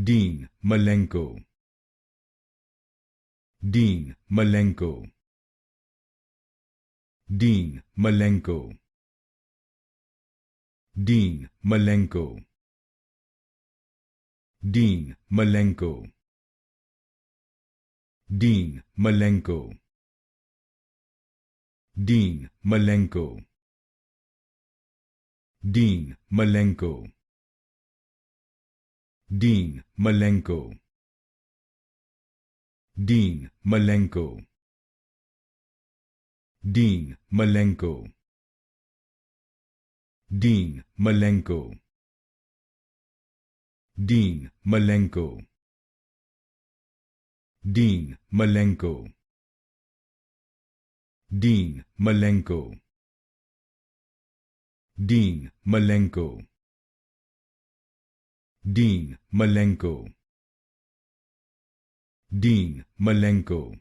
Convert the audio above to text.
Dean Malenko. Dean Malenko. Dean Malenko. Dean Malenko. Dean Malenko. Dean Malenko. Dean Malenko. Dean Malenko. Dean Malenko. Dean Malenko. Dean Malenko. Dean Malenko. Dean Malenko. Dean Malenko. Dean Malenko. Dean Malenko. Dean Malenko. Dean Malenko.